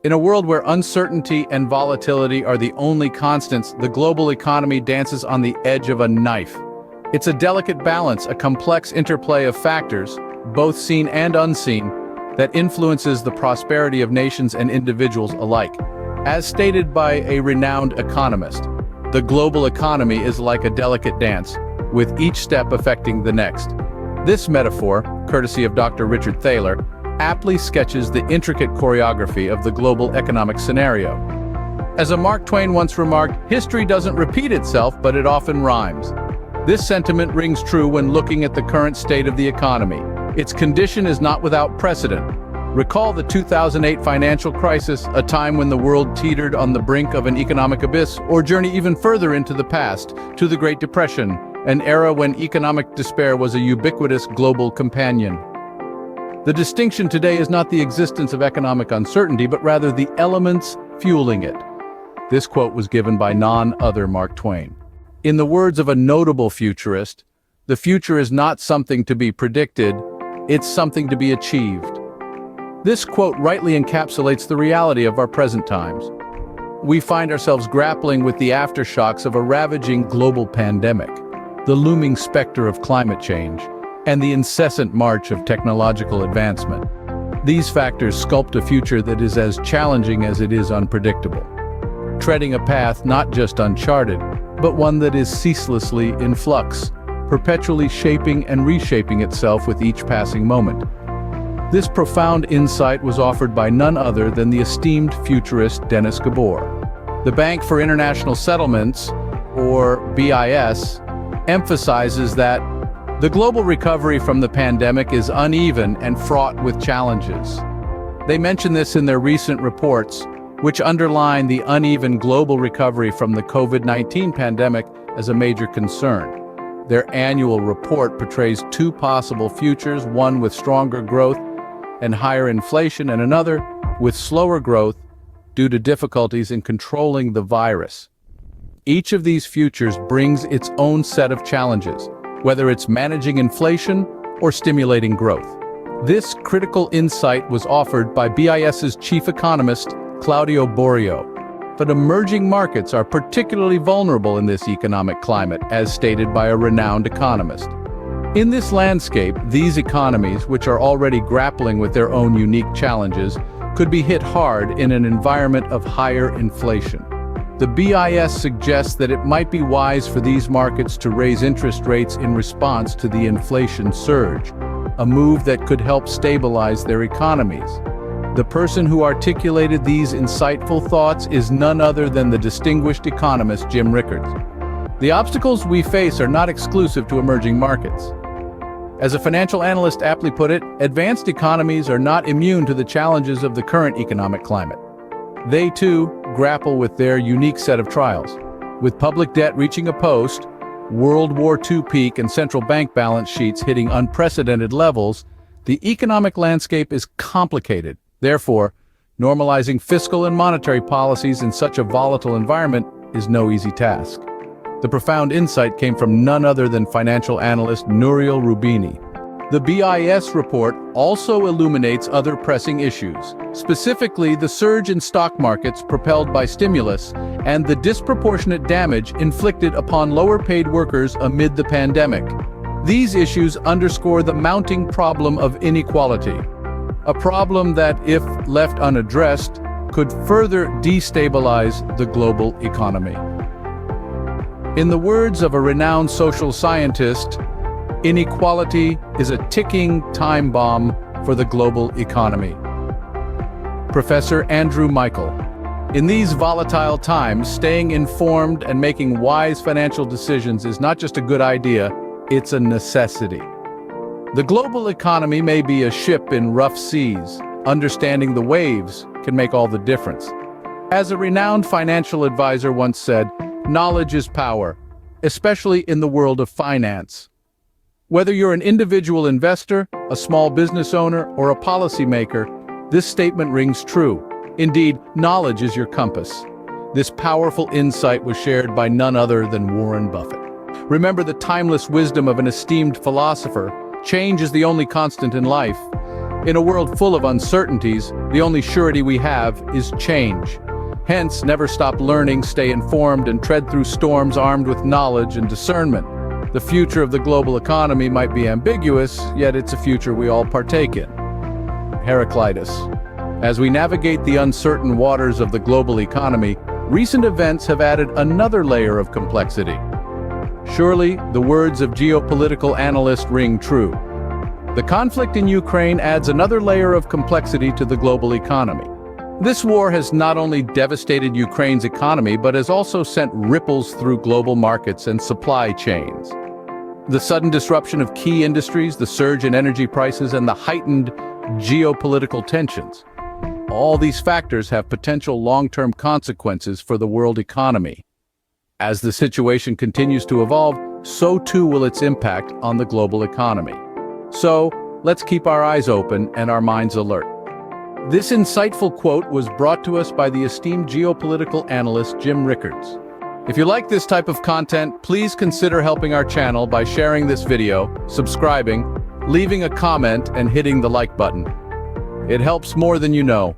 In a world where uncertainty and volatility are the only constants, the global economy dances on the edge of a knife. It's a delicate balance, a complex interplay of factors, both seen and unseen, that influences the prosperity of nations and individuals alike. As stated by a renowned economist, the global economy is like a delicate dance, with each step affecting the next. This metaphor, courtesy of Dr. Richard Thaler, aptly sketches the intricate choreography of the global economic scenario. As a Mark Twain once remarked, history doesn't repeat itself, but it often rhymes. This sentiment rings true when looking at the current state of the economy. Its condition is not without precedent. Recall the 2008 financial crisis, a time when the world teetered on the brink of an economic abyss, or journey even further into the past, to the Great Depression, an era when economic despair was a ubiquitous global companion. The distinction today is not the existence of economic uncertainty, but rather the elements fueling it. This quote was given by none other Mark Twain. In the words of a notable futurist, the future is not something to be predicted, it's something to be achieved. This quote rightly encapsulates the reality of our present times. We find ourselves grappling with the aftershocks of a ravaging global pandemic, the looming specter of climate change, and the incessant march of technological advancement. These factors sculpt a future that is as challenging as it is unpredictable, treading a path not just uncharted, but one that is ceaselessly in flux, perpetually shaping and reshaping itself with each passing moment. This profound insight was offered by none other than the esteemed futurist Dennis Gabor. The Bank for International Settlements, or BIS, emphasizes that the global recovery from the pandemic is uneven and fraught with challenges. They mention this in their recent reports, which underline the uneven global recovery from the COVID-19 pandemic as a major concern. Their annual report portrays two possible futures, one with stronger growth and higher inflation, and another with slower growth due to difficulties in controlling the virus. Each of these futures brings its own set of challenges, whether it's managing inflation or stimulating growth. This critical insight was offered by BIS's chief economist, Claudio Borio. But emerging markets are particularly vulnerable in this economic climate, as stated by a renowned economist. In this landscape, these economies, which are already grappling with their own unique challenges, could be hit hard in an environment of higher inflation. The BIS suggests that it might be wise for these markets to raise interest rates in response to the inflation surge, a move that could help stabilize their economies. The person who articulated these insightful thoughts is none other than the distinguished economist Jim Rickards. The obstacles we face are not exclusive to emerging markets. As a financial analyst aptly put it, advanced economies are not immune to the challenges of the current economic climate. They, too, grapple with their unique set of trials. With public debt reaching a post, World War II peak, and central bank balance sheets hitting unprecedented levels, the economic landscape is complicated. Therefore, normalizing fiscal and monetary policies in such a volatile environment is no easy task. The profound insight came from none other than financial analyst Nouriel Roubini. The BIS report also illuminates other pressing issues, specifically the surge in stock markets propelled by stimulus and the disproportionate damage inflicted upon lower-paid workers amid the pandemic. These issues underscore the mounting problem of inequality, a problem that, if left unaddressed, could further destabilize the global economy. In the words of a renowned social scientist, inequality is a ticking time bomb for the global economy. Professor Andrew Michael. In these volatile times, staying informed and making wise financial decisions is not just a good idea, it's a necessity. The global economy may be a ship in rough seas. Understanding the waves can make all the difference. As a renowned financial advisor once said, knowledge is power, especially in the world of finance. Whether you're an individual investor, a small business owner, or a policymaker, this statement rings true. Indeed, knowledge is your compass. This powerful insight was shared by none other than Warren Buffett. Remember the timeless wisdom of an esteemed philosopher: change is the only constant in life. In a world full of uncertainties, the only surety we have is change. Hence, never stop learning, stay informed, and tread through storms armed with knowledge and discernment. The future of the global economy might be ambiguous, yet it's a future we all partake in. Heraclitus. As we navigate the uncertain waters of the global economy, recent events have added another layer of complexity. Surely, the words of geopolitical analysts ring true. The conflict in Ukraine adds another layer of complexity to the global economy. This war has not only devastated Ukraine's economy, but has also sent ripples through global markets and supply chains. The sudden disruption of key industries, the surge in energy prices, and the heightened geopolitical tensions. All these factors have potential long-term consequences for the world economy. As the situation continues to evolve, so too will its impact on the global economy. So, let's keep our eyes open and our minds alert. This insightful quote was brought to us by the esteemed geopolitical analyst Jim Rickards. If you like this type of content, please consider helping our channel by sharing this video, subscribing, leaving a comment, and hitting the like button. It helps more than you know.